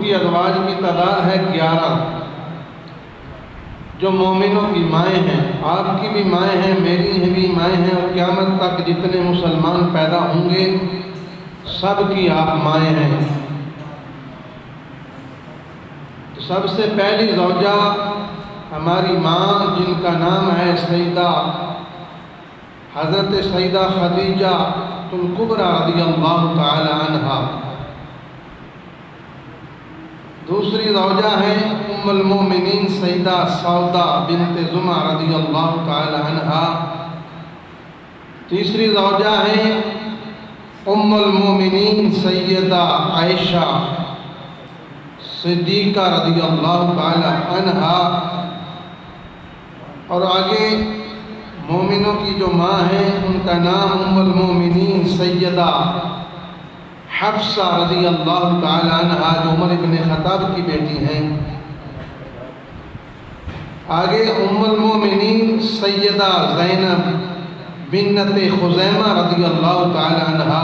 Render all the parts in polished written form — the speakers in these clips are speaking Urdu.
کی ازواج کی تعداد ہے 11 جو مومنوں کی مائیں ہیں. آپ کی بھی مائیں ہیں، میری بھی مائیں ہیں، اور قیامت تک جتنے مسلمان پیدا ہوں گے سب کی آپ مائیں ہیں. تو سب سے پہلی زوجہ ہماری ماں جن کا نام ہے سیدہ حضرت سیدہ خدیجہ الکبریٰ رضی اللہ تعالی عنہا. دوسری زوجہ ہیں ام المومنین سیدہ سودہ بنت زمعہ رضی اللہ تعالی عنہا. تیسری زوجہ ہیں ام المومنین سیدہ عائشہ صدیقہ رضی اللہ تعالی عنہا. اور آگے مومنوں کی جو ماں ہیں ان کا نام ام المومنین سیدہ حفصہ رضی اللہ تعالی عنہا جو عمر بن خطاب کی بیٹی ہیں. آگے ام المومنین سیدہ زینب بنت خزیمہ رضی اللہ تعالی عنہا.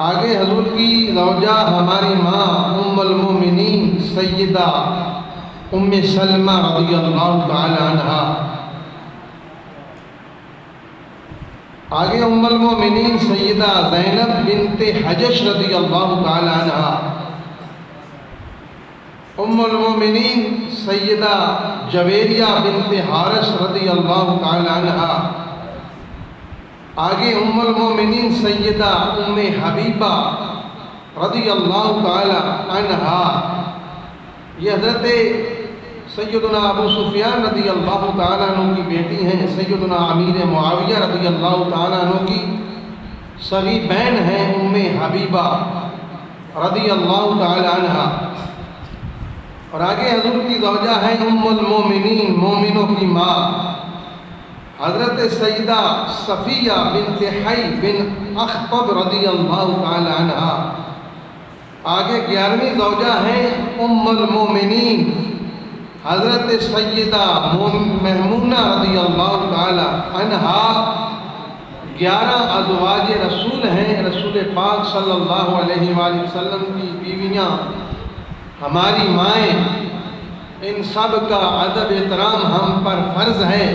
آگے حضور کی زوجہ ہماری ماں ام المومنین سیدہ ام سلمہ رضی اللہ تعالی عنہا. آگے ام المومنین سیدہ زینب بنت حجش رضی اللہ تعالی عنہا. ام المومنین سیدہ جویریہ بنت حارث رضی اللہ تعالی عنہا. آگے ام المومنین سیدہ ام حبیبہ رضی اللہ تعالی عنہا. یہ حضرت سیدنا ابو سفیان رضی اللہ تعالیٰ عنہ کی بیٹی ہیں. سیدنا امیر معاویہ رضی اللہ تعالیٰ عنہ کی صغیر بہن ہیں ام حبیبہ رضی اللہ تعالیٰ عنہ. اور آگے حضور کی زوجہ ہیں ام المومنین مومنوں کی ماں حضرت سیدہ صفیہ بنت حی بن اخطب رضی اللہ تعالیٰ عنہ. آگے 11ویں زوجہ ہیں ام المومنین حضرت سیدہ محمونہ رضی اللہ تعالی عنہا. 11 ازواج رسول ہیں. رسول پاک صلی اللہ علیہ وآلہ وسلم کی بیویاں ہماری مائیں. ان سب کا ادب احترام ہم پر فرض ہے.